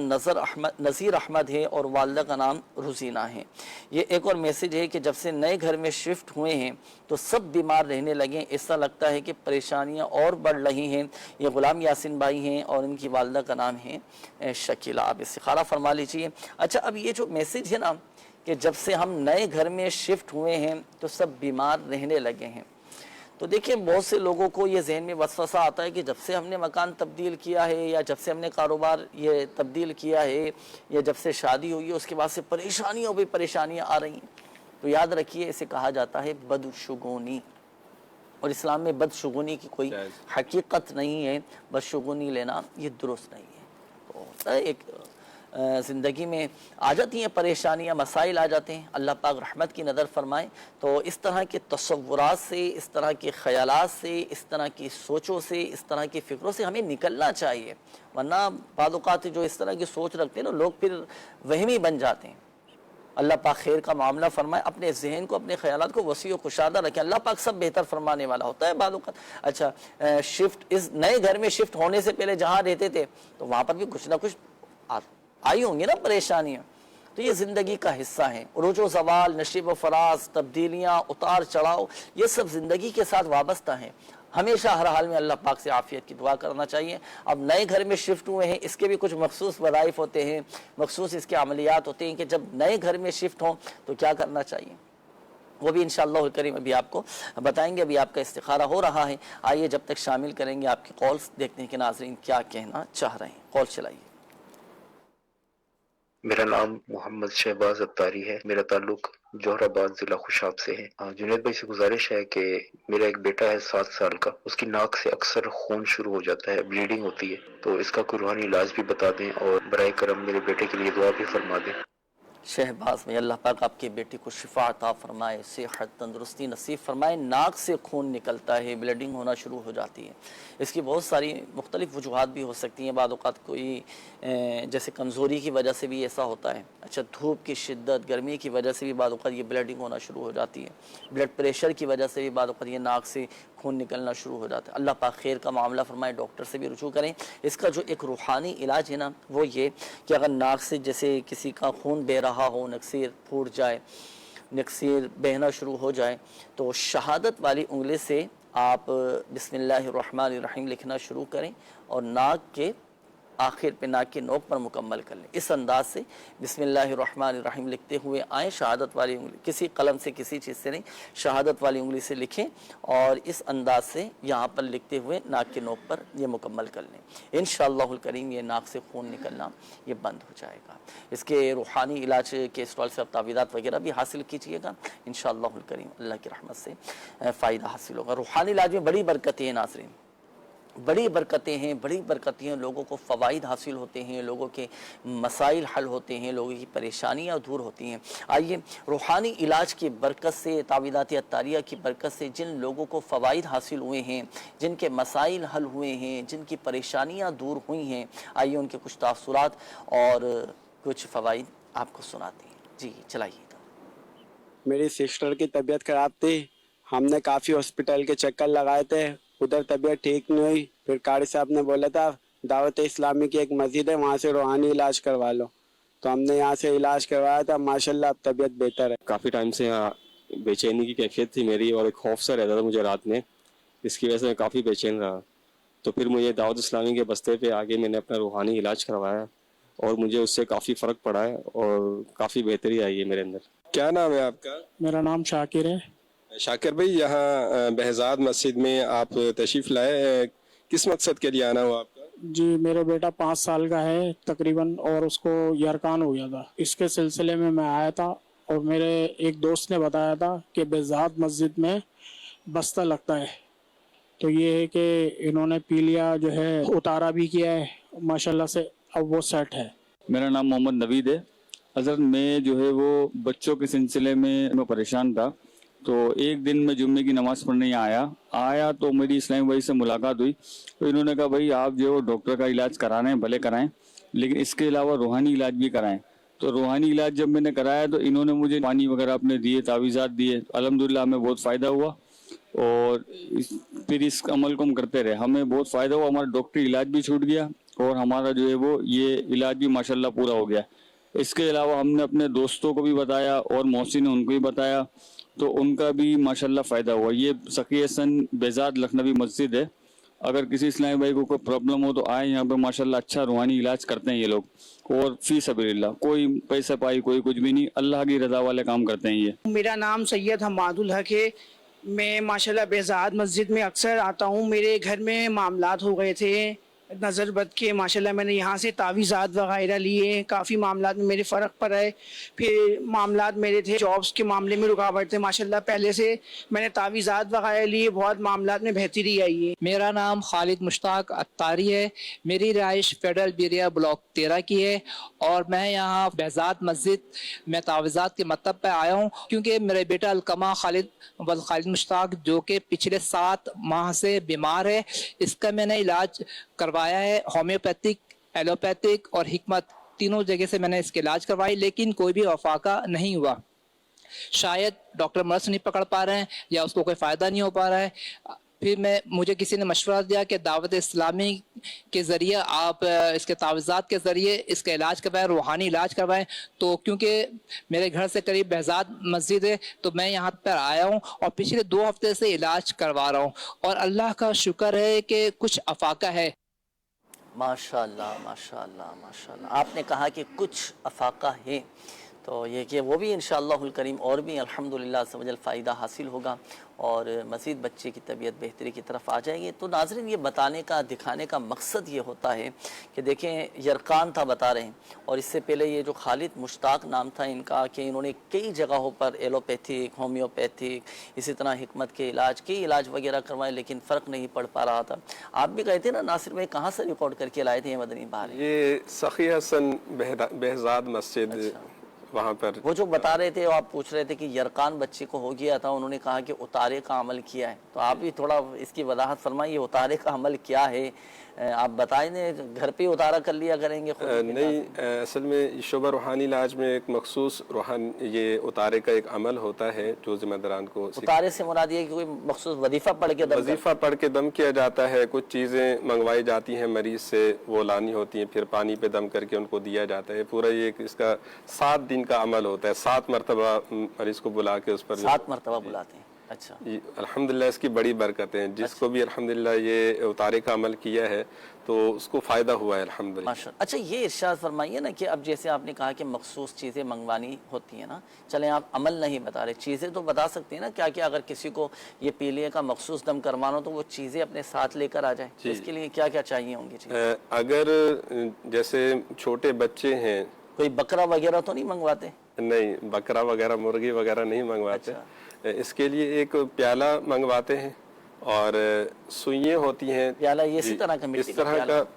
نذیر احمد ہے اور والدہ کا نام روزینہ ہے۔ یہ ایک اور میسیج ہے کہ جب سے نئے گھر میں شفٹ ہوئے ہیں تو سب بیمار رہنے لگے، ایسا لگتا ہے کہ پریشانیاں اور بڑھ رہی ہیں۔ یہ غلام یاسین بھائی ہیں اور ان کی والدہ کا نام ہے شکیلہ، آپ استخارہ فرما لیجئے۔ اچھا، اب یہ جو میسیج ہے نا کہ جب سے ہم نئے گھر میں شفٹ ہوئے ہیں تو سب بیمار رہنے لگے ہیں، تو دیکھیں بہت سے لوگوں کو یہ ذہن میں وسوسہ آتا ہے کہ جب سے ہم نے مکان تبدیل کیا ہے یا جب سے ہم نے کاروبار یہ تبدیل کیا ہے یا جب سے شادی ہوئی ہے اس کے بعد سے پریشانیوں پہ پریشانیاں آ رہی ہیں، تو یاد رکھیے اسے کہا جاتا ہے بدشگونی، اور اسلام میں بدشگونی کی کوئی حقیقت نہیں ہے، بدشگونی لینا یہ درست نہیں ہے۔ تو ایک زندگی میں آ جاتی ہیں پریشانیاں، مسائل آ جاتے ہیں، اللہ پاک رحمت کی نظر فرمائے، تو اس طرح کے تصورات سے، اس طرح کے خیالات سے، اس طرح کی سوچوں سے، اس طرح کی فکروں سے ہمیں نکلنا چاہیے، ورنہ بعض اوقات جو اس طرح کی سوچ رکھتے ہیں نا لوگ پھر وہمی بن جاتے ہیں۔ اللہ پاک خیر کا معاملہ فرمائے، اپنے ذہن کو، اپنے خیالات کو وسیع و کشادہ رکھیں، اللہ پاک سب بہتر فرمانے والا ہوتا ہے بعض اوقات۔ اچھا، شفٹ اس نئے گھر میں شفٹ ہونے سے پہلے جہاں رہتے تھے تو وہاں پر بھی کچھ نہ کچھ آئی ہوں گی نا پریشانیاں، تو یہ زندگی کا حصہ ہیں، عروج و زوال، نشیب و فراز، تبدیلیاں، اتار چڑھاؤ، یہ سب زندگی کے ساتھ وابستہ ہیں، ہمیشہ ہر حال میں اللہ پاک سے عافیت کی دعا کرنا چاہیے۔ اب نئے گھر میں شفٹ ہوئے ہیں، اس کے بھی کچھ مخصوص وظائف ہوتے ہیں، مخصوص اس کے عملیات ہوتے ہیں کہ جب نئے گھر میں شفٹ ہوں تو کیا کرنا چاہیے، وہ بھی انشاءاللہ الکریم ابھی آپ کو بتائیں گے۔ ابھی آپ کا استخارہ ہو رہا ہے، آئیے جب تک شامل کریں گے آپ کی کالز، دیکھتے ہیں کہ ناظرین کیا کہنا چاہ رہے ہیں۔ کال چلائیے۔ میرا نام محمد شہباز اتاری ہے. میرا تعلق جوہر آباد ضلع خوشاب سے ہے. جنید بھائی سے گزارش ہے کہ میرا ایک بیٹا ہے 7 سال کا، اس کی ناک سے اکثر خون شروع ہو جاتا ہے، بلیڈنگ ہوتی ہے، تو اس کا کوئی روحانی علاج بھی بتا دیں اور برائے کرم میرے بیٹے کے لیے دعا بھی فرما دیں. شہباز میں اللہ پاک آپ کے بیٹے کو شفا عطا فرمائے، صحت تندرستی نصیب فرمائے. ناک سے خون نکلتا ہے، بلیڈنگ ہونا شروع ہو جاتی ہے. اس کی بہت ساری مختلف وجوہات بھی ہو سکتی ہیں. بعض اوقات کوئی جیسے کمزوری کی وجہ سے بھی ایسا ہوتا ہے. اچھا، دھوپ کی شدت، گرمی کی وجہ سے بھی بعض اوقات یہ بلیڈنگ ہونا شروع ہو جاتی ہے. بلڈ پریشر کی وجہ سے بھی بعض اوقات یہ ناک سے خون نکلنا شروع ہو جاتا ہے. اللہ پاک خیر کا معاملہ فرمائے. ڈاکٹر سے بھی رجوع کریں. اس کا جو ایک روحانی علاج ہے نا، وہ یہ کہ اگر ناک سے جیسے کسی کا خون بہ رہا ہو، نکسیر پھوٹ جائے، نکسیر بہنا شروع ہو جائے، تو شہادت والی انگلی سے آپ بسم اللہ الرحمن الرحیم لکھنا شروع کریں اور ناک کے آخر پہ، ناک کے نوک پر مکمل کر لیں. اس انداز سے بسم اللہ الرحمن الرحیم لکھتے ہوئے آئیں. شہادت والی انگلی کسی قلم سے، کسی چیز سے نہیں، شہادت والی انگلی سے لکھیں اور اس انداز سے یہاں پر لکھتے ہوئے ناک کے نوک پر یہ مکمل کر لیں. انشاءاللہ الکریم یہ ناک سے خون نکلنا یہ بند ہو جائے گا. اس کے روحانی علاج کے اسٹال سے آپ تعویذات وغیرہ بھی حاصل کیجیے گا. انشاءاللہ الکریم اللہ کی رحمت سے فائدہ حاصل ہوگا. روحانی علاج میں بڑی برکتیں ہیں ناظرین، بڑی برکتیں ہیں، بڑی برکتیں ہیں. لوگوں کو فوائد حاصل ہوتے ہیں، لوگوں کے مسائل حل ہوتے ہیں، لوگوں کی پریشانیاں دور ہوتی ہیں. آئیے روحانی علاج کی برکت سے، تعویذات اتاریہ کی برکت سے جن لوگوں کو فوائد حاصل ہوئے ہیں، جن کے مسائل حل ہوئے ہیں، جن کی پریشانیاں دور ہوئی ہیں، آئیے ان کے کچھ تاثرات اور کچھ فوائد آپ کو سناتے ہیں. جی چلائیے. میری سسٹر کی طبیعت خراب تھی، ہم نے کافی ہاسپٹل کے چکر لگائے تھے، ادھر طبیعت ٹھیک نہیں ہوئی. پھر قاری صاحب نے بولا تھا دعوت اسلامی کی ایک مسجد ہے، وہاں سے روحانی علاج کروا لو، تو ہم نے یہاں سے علاج کروایا تھا. ماشاءاللہ اب طبیعت بہتر ہے. کافی ٹائم سے یہاں بے چینی کی کیفیت تھی میری، اور ایک خوف سا رہتا تھا مجھے رات میں، اس کی وجہ سے میں کافی بے چین رہا. تو پھر مجھے دعوت اسلامی کے بستے پہ آگے میں نے اپنا روحانی علاج کروایا اور مجھے اس سے کافی فرق پڑا ہے اور کافی بہتری آئی ہے میرے اندر. کیا نام ہے آپ کا؟ میرا نام شاکر ہے. شاکر بھائی، یہاں بہزاد مسجد میں آپ تشریف لائے، کس مقصد کے لیے آنا ہوا آپ کا؟ جی میرا بیٹا 5 سال کا ہے تقریباً، اور اس کو یرکان ہو گیا تھا. اس کے سلسلے میں آیا تھا اور میرے ایک دوست نے بتایا تھا کہ بہزاد مسجد میں بستہ لگتا ہے. تو یہ ہے کہ انہوں نے پی لیا، جو ہے اتارا بھی کیا ہے، ماشاءاللہ سے اب وہ سیٹ ہے. میرا نام محمد نوید ہے. حضرت میں جو ہے وہ بچوں کے سلسلے میں پریشان تھا. تو ایک دن میں جمعے کی نماز پڑھنے آیا تو میری اسلامی بھائی سے ملاقات ہوئی. تو انہوں نے کہا بھائی آپ جو ہے ڈاکٹر کا علاج کرا رہے ہیں، بھلے کرائیں، لیکن اس کے علاوہ روحانی علاج بھی کرائیں. تو روحانی علاج جب میں نے کرایا تو انہوں نے مجھے پانی وغیرہ اپنے دیے، تعویذات دیے. الحمدللہ ہمیں بہت فائدہ ہوا اور پھر اس عمل کو ہم کرتے رہے. ہمیں بہت فائدہ ہوا، ہمارا ڈاکٹری علاج بھی چھوٹ گیا اور ہمارا جو ہے وہ یہ علاج بھی ماشاءاللہ پورا ہو گیا. اس کے علاوہ ہم نے اپنے دوستوں کو بھی بتایا اور محسن نے ان کو بھی بتایا، تو ان کا بھی ماشاءاللہ فائدہ ہوا. یہ سقی حسن بہزاد لکھنوی مسجد ہے. اگر کسی اسلامی بھائی کو کوئی پرابلم ہو تو آئیں یہاں پہ، ماشاءاللہ اچھا روحانی علاج کرتے ہیں یہ لوگ، اور فی سبیل اللہ، کوئی پیسہ پائی کوئی کچھ بھی نہیں، اللہ کی رضا والے کام کرتے ہیں یہ. میرا نام سید حماد الحق ہے. میں ماشاءاللہ بہزاد مسجد میں اکثر آتا ہوں. میرے گھر میں معاملات ہو گئے تھے نظر بد کے، ماشاءاللہ میں نے یہاں سے تعویذات وغیرہ لیے، کافی معاملات میں میرے فرق پڑا ہے. پھر معاملات میرے تھے جابس کے معاملے میں رکاوٹ تھے، ماشاءاللہ پہلے سے میں نے تعویذات وغیرہ لیے، بہت معاملات میں بہتری آئی ہے. میرا نام خالد مشتاق اتاری ہے. میری رہائش فیڈرل بیریا بلاک 13 کی ہے اور میں یہاں بہزاد مسجد میں تعویذات کے مطلب پہ آیا ہوں، کیونکہ میرے بیٹا القمہ خالد مشتاق جو کہ پچھلے 7 ماہ سے بیمار ہے، اس کا میں نے علاج کروایا ہے. ہومیوپیتھک، ایلوپیتھک اور حکمت تینوں جگہ سے میں نے اس کے علاج کروائی، لیکن کوئی بھی افاقہ نہیں ہوا. شاید ڈاکٹر مرض نہیں پکڑ پا رہے ہیں یا اس کو کوئی فائدہ نہیں ہو پا رہا ہے. پھر مجھے کسی نے مشورہ دیا کہ دعوت اسلامی کے ذریعے آپ اس کے تعویذات کے ذریعے اس کا علاج کروائیں، روحانی علاج کروائیں. تو کیونکہ میرے گھر سے قریب بہزاد مسجد ہے تو میں یہاں پر آیا ہوں اور پچھلے 2 ہفتے سے علاج کروا رہا ہوں اور اللہ کا شکر ہے کہ کچھ افاقہ ہے. ماشاءاللہ ماشاءاللہ ماشاءاللہ. آپ نے کہا کہ کچھ افاقہ ہے، تو تو یہ کہ وہ بھی انشاءاللہ الکریم اور بھی الحمدللہ سمجھل فائدہ حاصل ہوگا اور مزید بچے کی طبیعت بہتری کی طرف آ جائے گی. تو ناظرین یہ بتانے کا دکھانے کا مقصد یہ ہوتا ہے کہ دیکھیں یرقان تھا بتا رہے ہیں اور اس سے پہلے یہ جو خالد مشتاق نام تھا ان کا کہ انہوں نے کئی جگہوں پر ایلوپیتھک ہومیوپیتھک اسی طرح حکمت کے علاج کئی علاج وغیرہ کروائے لیکن فرق نہیں پڑ پا رہا تھا. آپ بھی کہتے ہیں نا ناصر بھائی کہاں سے ریکارڈ کر کے لائے تھے یہ مدنی بہار؟ یہ سخی حسن بہزاد مسجد وہاں پر وہ جو بتا رہے تھے آپ پوچھ رہے تھے کہ یرقان بچے کو ہو گیا تھا انہوں نے کہا کہ اتارے کا عمل کیا ہے تو آپ بھی تھوڑا اس کی وضاحت فرمائیے اتارے کا عمل کیا ہے آپ بتائیں گھر پہ اتارا کر لیا کریں گے خود؟ نہیں اصل میں شعبہ روحانی علاج میں ایک مخصوص یہ اتارے کا ایک عمل ہوتا ہے جو ذمہ داران کو اتارے سے مراد یہ کہ کوئی مخصوص وظیفہ پڑھ کے دم کیا جاتا ہے. کچھ چیزیں منگوائی جاتی ہیں مریض سے وہ لانی ہوتی ہیں پھر پانی پہ دم کر کے ان کو دیا جاتا ہے. پورا یہ اس کا 7 دن کا عمل ہوتا ہے. 7 مرتبہ مریض کو بلا کے اس پر 7 مرتبہ بلاتے ہیں. اچھا الحمدللہ اس کی بڑی برکت ہے. جس کو بھی الحمدللہ یہ اتارے کا عمل کیا ہے تو اس کو فائدہ ہوا ہے الحمدللہ. اچھا یہ ارشاد فرمائیے نا کہ اب جیسے آپ نے کہا کہ مخصوص چیزیں منگوانی ہوتی ہیں نا چلیں آپ عمل نہیں بتا رہے چیزیں تو بتا سکتے ہیں نا کیا کیا اگر کسی کو یہ پیلیے کا مخصوص دم کروانا تو وہ چیزیں اپنے ساتھ لے کر آ جائیں اس کے لیے کیا کیا چاہیے ہوں گی؟ اگر جیسے چھوٹے بچے ہیں کوئی بکرا وغیرہ تو نہیں منگواتے؟ نہیں بکرا وغیرہ مرغی وغیرہ نہیں منگواتے. اس کے لیے ایک پیالہ منگواتے ہیں اور سوئیاں ہوتی ہیں. پیالہ اسی طرح کا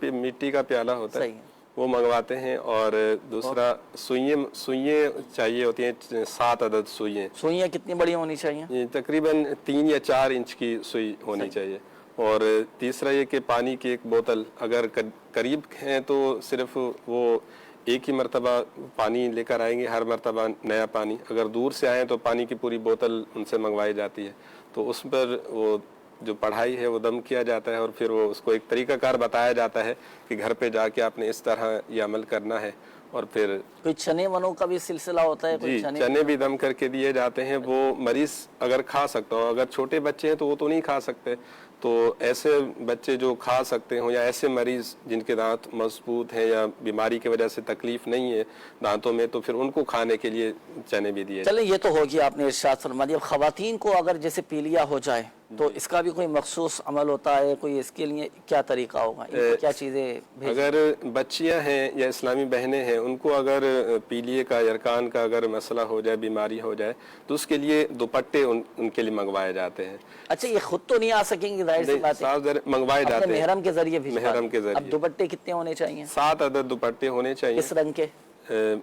مٹی کا پیالہ ہوتا ہے وہ منگواتے ہیں. اور دوسرا سوئیاں چاہیے ہوتی ہیں 7 عدد سوئیاں. سوئیاں کتنی بڑی ہونی چاہیے؟ تقریباً 3 یا 4 انچ کی سوئی ہونی چاہیے. اور تیسرا یہ کہ پانی کی ایک بوتل اگر قریب ہیں تو صرف وہ ایک ہی مرتبہ پانی لے کر آئیں گے ہر مرتبہ نیا پانی. اگر دور سے آئیں تو پانی کی پوری بوتل ان سے منگوائی جاتی ہے. تو اس پر وہ جو پڑھائی ہے وہ دم کیا جاتا ہے اور پھر وہ اس کو ایک طریقہ کار بتایا جاتا ہے کہ گھر پہ جا کے آپ نے اس طرح یہ عمل کرنا ہے. اور پھر کوئی چنے ونوں کا بھی سلسلہ ہوتا ہے؟ جی چنے بھی دم کر کے دیے جاتے ہیں. وہ مریض اگر کھا سکتا ہو. اگر چھوٹے بچے ہیں تو وہ تو نہیں کھا سکتے. تو ایسے بچے جو کھا سکتے ہوں یا ایسے مریض جن کے دانت مضبوط ہیں یا بیماری کی وجہ سے تکلیف نہیں ہے دانتوں میں تو پھر ان کو کھانے کے لیے چنے بھی دیے. چلیں یہ تو ہوگی آپ نے ارشاد فرما دیا. خواتین کو اگر جیسے پیلیا ہو جائے تو اس کا بھی کوئی مخصوص عمل ہوتا ہے کوئی اس کے لیے کیا طریقہ ہوگا کیا چیزیں؟ اگر بچیاں ہیں یا اسلامی بہنیں ہیں ان کو اگر پیلیے کا یرقان کا اگر مسئلہ ہو جائے بیماری ہو جائے تو اس کے لیے دوپٹے ان کے لیے منگوائے جاتے ہیں. اچھا یہ خود تو نہیں آ سکیں گے ظاہر سی بات ہے منگوائے جاتے ہیں محرم کے ذریعے بھی. محرم کے ذریعے. اب دوپٹے کتنے ہونے چاہیے؟ 7 عدد دوپٹے ہونے چاہیے. کس رنگ کے؟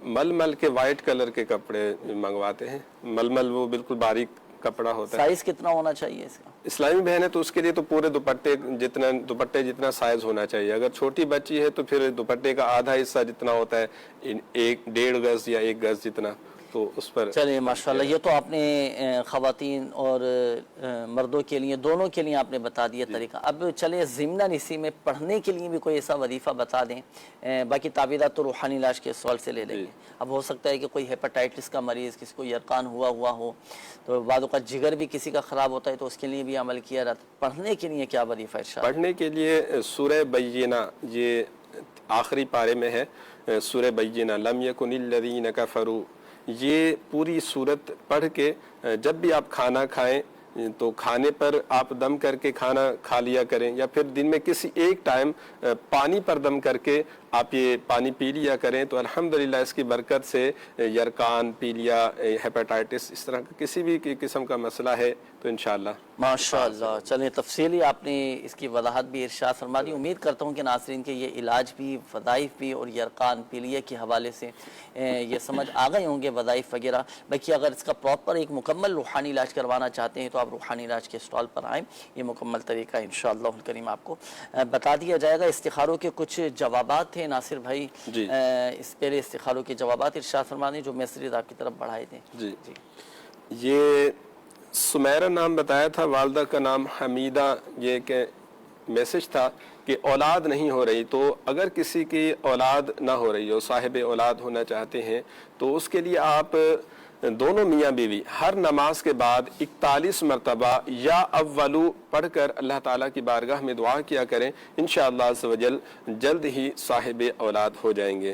ململ کے وائٹ کلر کے کپڑے منگواتے ہیں. ململ وہ بالکل باریک کپڑا ہوتا ہے. سائز کتنا ہونا چاہیے اس کا؟ اسلامی بہن ہے تو اس کے لیے تو پورے دوپٹے جتنا سائز ہونا چاہیے. اگر چھوٹی بچی ہے تو پھر دوپٹے کا آدھا حصہ جتنا ہوتا ہے 1.5 گز یا 1 گز جتنا تو اس پر. چلیے ماشاءاللہ یہ تو آپ نے خواتین اور مردوں کے لیے دونوں کے لیے آپ نے بتا دیا طریقہ. اب چلے ضمن اسی میں پڑھنے کے لیے بھی کوئی ایسا وظیفہ بتا دیں. باقی تعویذات تو روحانی علاج کے سوال سے لے لیں گے. اب ہو سکتا ہے کہ کوئی ہیپاٹائٹس کا مریض کسی کو یرقان ہوا ہو تو بعض اوقات جگر بھی کسی کا خراب ہوتا ہے تو اس کے لیے بھی عمل کیا جاتا ہے. پڑھنے کے لیے کیا وظیفہ ارشاد؟ پڑھنے کے لیے سورہ بینہ یہ آخری پارے میں ہے. سورہ بینہ لم یکن الذین کفروا یہ پوری صورت پڑھ کے جب بھی آپ کھانا کھائیں تو کھانے پر آپ دم کر کے کھانا کھا لیا کریں یا پھر دن میں کسی ایک ٹائم پانی پر دم کر کے آپ یہ پانی پی لیا کریں تو الحمدللہ اس کی برکت سے یرقان پیلیا ہیپاٹائٹس اس طرح کا کسی بھی قسم کا مسئلہ ہے تو انشاءاللہ. ماشاءاللہ چلیں تفصیلی آپ نے اس کی وضاحت بھی ارشاد فرما دی. امید کرتا ہوں کہ ناظرین کے یہ علاج بھی وظائف بھی اور یرقان پیلیے کے حوالے سے یہ سمجھ آ گئے ہوں گے وظائف وغیرہ. باقی اگر اس کا پراپر ایک مکمل روحانی علاج کروانا چاہتے ہیں تو آپ روحانی علاج کے اسٹال پر آئیں. یہ مکمل طریقہ انشاءاللہ الکریم آپ کو بتا دیا جائے گا. استخاروں کے کچھ جوابات تھے ناصر بھائی اس پہلے استخاروں کے جوابات ارشاد فرما دیں جو میسیج آپ کی طرف بڑھائے تھے. جی یہ سمیرہ نام بتایا تھا والدہ کا نام حمیدہ. یہ کہ میسج تھا کہ اولاد نہیں ہو رہی تو اگر کسی کی اولاد نہ ہو رہی ہو صاحب اولاد ہونا چاہتے ہیں تو اس کے لیے آپ دونوں میاں بیوی ہر نماز کے بعد 41 مرتبہ یا اولو پڑھ کر اللہ تعالیٰ کی بارگاہ میں دعا کیا کریں. انشاءاللہ عز و جل جلد ہی صاحب اولاد ہو جائیں گے.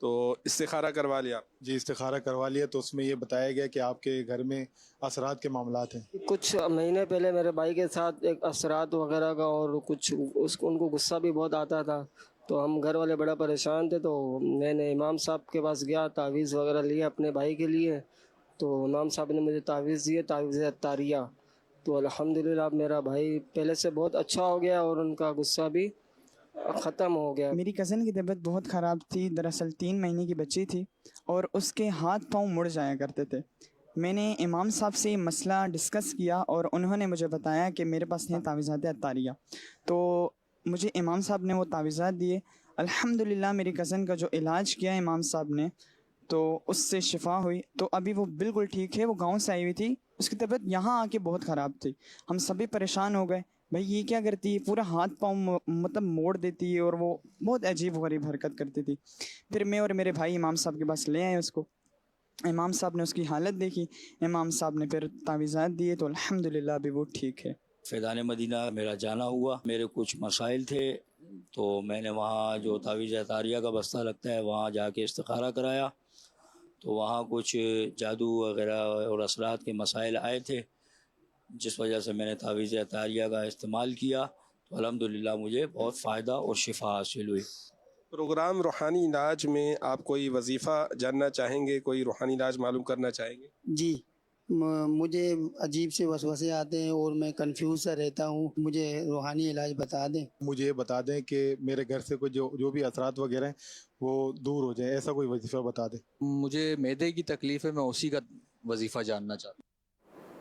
تو استخارہ کروا لیا؟ جی استخارہ کروا لیا، تو اس میں یہ بتایا گیا کہ آپ کے گھر میں اثرات کے معاملات ہیں. کچھ مہینے پہلے میرے بھائی کے ساتھ ایک اثرات وغیرہ کا، اور کچھ ان کو غصہ بھی بہت آتا تھا، تو ہم گھر والے بڑا پریشان تھے. تو میں نے امام صاحب کے پاس گیا، تعویذ وغیرہ لیا اپنے بھائی کے لیے. تو امام صاحب نے مجھے تعویذ دیے، تعویذ عطاریہ. تو الحمدللہ اب میرا بھائی پہلے سے بہت اچھا ہو گیا اور ان کا غصہ بھی ختم ہو گیا. میری کزن کی طبیعت بہت خراب تھی. دراصل 3 مہینے کی بچی تھی اور اس کے ہاتھ پاؤں مڑ جایا کرتے تھے. میں نے امام صاحب سے یہ مسئلہ ڈسکس کیا اور انہوں نے مجھے بتایا کہ میرے پاس ہیں تعویذات عطاریہ. تو مجھے امام صاحب نے وہ تعویذات دیے. الحمدللہ میری کزن کا جو علاج کیا امام صاحب نے تو اس سے شفا ہوئی. تو ابھی وہ بالکل ٹھیک ہے. وہ گاؤں سے آئی ہوئی تھی، اس کی طبیعت یہاں آ کے بہت خراب تھی. ہم سبھی پریشان ہو گئے، بھائی یہ کیا کرتی ہے، پورا ہاتھ پاؤں مطلب موڑ دیتی ہے اور وہ بہت عجیب و غریب حرکت کرتی تھی. پھر میں اور میرے بھائی امام صاحب کے پاس لے آئے اس کو. امام صاحب نے اس کی حالت دیکھی، امام صاحب نے پھر تعویذات دیے، تو الحمدللہ ابھی وہ ٹھیک ہے. فیضان مدینہ میرا جانا ہوا. میرے کچھ مسائل تھے تو میں نے وہاں جو تعویذ عطاریہ کا بستہ لگتا ہے وہاں جا کے استخارہ کرایا. تو وہاں کچھ جادو وغیرہ اور اثرات کے مسائل آئے تھے، جس وجہ سے میں نے تعویذ عطاریہ کا استعمال کیا. تو الحمدللہ مجھے بہت فائدہ اور شفا حاصل ہوئی. پروگرام روحانی علاج میں آپ کوئی وظیفہ جاننا چاہیں گے، کوئی روحانی علاج معلوم کرنا چاہیں گے؟ جی مجھے عجیب سے وسوسے آتے ہیں اور میں کنفیوز سا رہتا ہوں. مجھے روحانی علاج بتا دیں. مجھے یہ بتا دیں کہ میرے گھر سے کوئی جو بھی اثرات وغیرہ ہیں وہ دور ہو جائیں، ایسا کوئی وظیفہ بتا دیں. مجھے معدے کی تکلیف ہے، میں اسی کا وظیفہ جاننا چاہتا ہوں.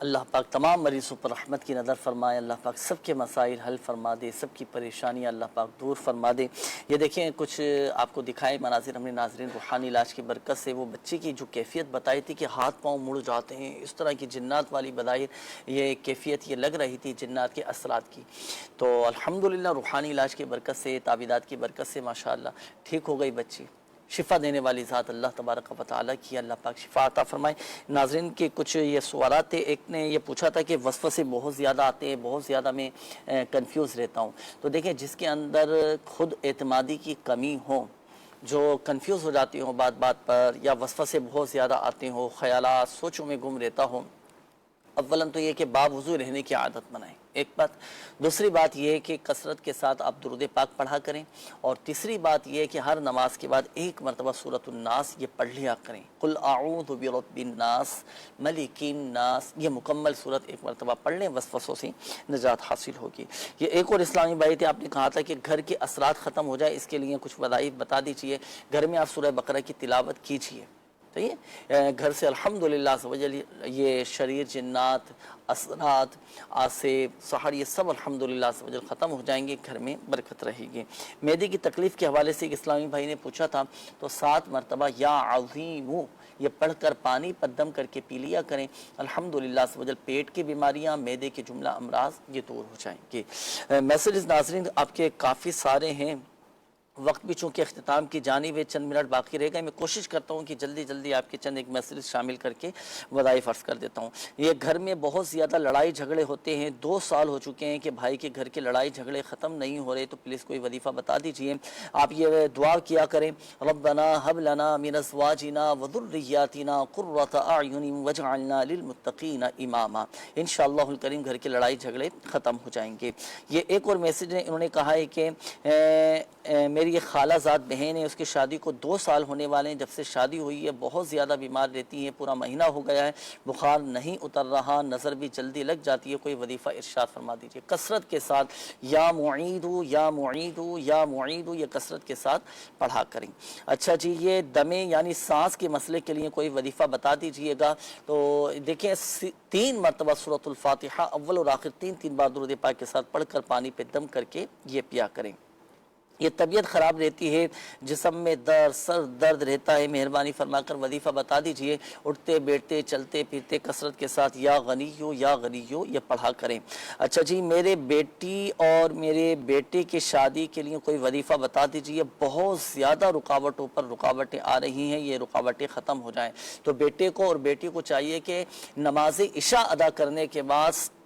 اللہ پاک تمام مریضوں پر رحمت کی نظر فرمائے. اللہ پاک سب کے مسائل حل فرما دے، سب کی پریشانیاں اللہ پاک دور فرما دے. یہ دیکھیں کچھ آپ کو دکھائے مناظر ہم نے ناظرین. روحانی علاج کی برکت سے وہ بچے کی جو کیفیت بتائی تھی کہ ہاتھ پاؤں مڑ جاتے ہیں، اس طرح کی جنات والی بظاہر یہ کیفیت یہ لگ رہی تھی جنات کے اثرات کی. تو الحمدللہ روحانی علاج کی برکت سے، تعویذات کی برکت سے ماشاءاللہ ٹھیک ہو گئی بچی. شفا دینے والی ذات اللہ تبارک و تعالیٰ کی، اللہ پاک شفا عطا فرمائے. ناظرین کے کچھ یہ سوالات تھے. ایک نے یہ پوچھا تھا کہ وسوسے بہت زیادہ آتے ہیں، بہت زیادہ میں کنفیوز رہتا ہوں. تو دیکھیں جس کے اندر خود اعتمادی کی کمی ہو، جو کنفیوز ہو جاتی ہوں بات بات پر، یا وسوسے بہت زیادہ آتے ہوں، خیالات سوچوں میں گم رہتا ہوں، اولاً تو یہ کہ باوضو رہنے کی عادت بنائیں، ایک بات. دوسری بات یہ ہے کہ کثرت کے ساتھ آپ درود پاک پڑھا کریں. اور تیسری بات یہ ہے کہ ہر نماز کے بعد ایک مرتبہ سورۃ الناس یہ پڑھ لیا کریں. قل اعوذ برب الناس ملک الناس، یہ مکمل صورت ایک مرتبہ پڑھ لیں، وسوسوں سے نجات حاصل ہوگی. یہ ایک اور اسلامی بھائی تھے، آپ نے کہا تھا کہ گھر کے اثرات ختم ہو جائے، اس کے لیے کچھ وظائف بتا دیجیے. گھر میں آپ سورہ بقرہ کی تلاوت کیجیے. گھر سے الحمدللہ یہ شریر، جنات، اثرات، آسیب، سحر، یہ سب الحمدللہ ختم ہو جائیں گے. گھر میں برکت رہے گی. معدے کی تکلیف کے حوالے سے ایک اسلامی بھائی نے پوچھا تھا، تو 7 مرتبہ یا عظیم یہ پڑھ کر پانی پر دم کر کے پی لیا کریں. الحمدللہ پیٹ کی بیماریاں، معدے کے جملہ امراض یہ دور ہو جائیں گے. میسیجز ناظرین آپ کے کافی سارے ہیں. وقت بھی چونکہ اختتام کی جانب ہے، چند منٹ باقی رہ گئے. میں کوشش کرتا ہوں کہ جلدی جلدی آپ کے چند ایک میسیج شامل کر کے وظائف عرض کر دیتا ہوں. یہ گھر میں بہت زیادہ لڑائی جھگڑے ہوتے ہیں، 2 سال ہو چکے ہیں کہ بھائی کے گھر کے لڑائی جھگڑے ختم نہیں ہو رہے. تو پلیز کوئی وظیفہ بتا دیجئے. آپ یہ دعا کیا کریں، ربنا هب لنا من ازواجنا وذرياتنا قرة اعین واجعلنا للمتقین اماما. انشاءاللہ الکریم گھر کے لڑائی جھگڑے ختم ہو جائیں گے. یہ ایک اور میسیج ہے، انہوں نے کہا ہے کہ میری یہ خالہ زاد بہن ہے، اس کی شادی کو 2 سال ہونے والے ہیں. جب سے شادی ہوئی ہے بہت زیادہ بیمار رہتی ہیں، پورا مہینہ ہو گیا ہے، بخار نہیں اتر رہا، نظر بھی جلدی لگ جاتی ہے. کوئی وظیفہ ارشاد فرما دیجیے. کثرت کے ساتھ یا معیدو یا معیدو یا معیدو یہ کثرت کے ساتھ پڑھا کریں. اچھا جی، یہ دمے یعنی سانس کے مسئلے کے لیے کوئی وظیفہ بتا دیجیے گا. تو دیکھیں 3 مرتبہ سورۃ الفاتحہ اول اور آخر 3 بار درود پاک کے ساتھ پڑھ کر پانی پہ دم کر کے یہ پیا کریں. یہ طبیعت خراب رہتی ہے، جسم میں درد، سر درد رہتا ہے، مہربانی فرما کر وظیفہ بتا دیجئے. اٹھتے بیٹھتے چلتے پھرتے کثرت کے ساتھ یا غنیو یا غنیو یہ پڑھا کریں. اچھا جی، میرے بیٹی اور میرے بیٹے کی شادی کے لیے کوئی وظیفہ بتا دیجئے. بہت زیادہ رکاوٹوں پر رکاوٹیں آ رہی ہیں، یہ رکاوٹیں ختم ہو جائیں. تو بیٹے کو اور بیٹی کو چاہیے کہ نماز عشاء ادا کرنے کے بعد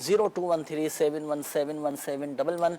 0213711711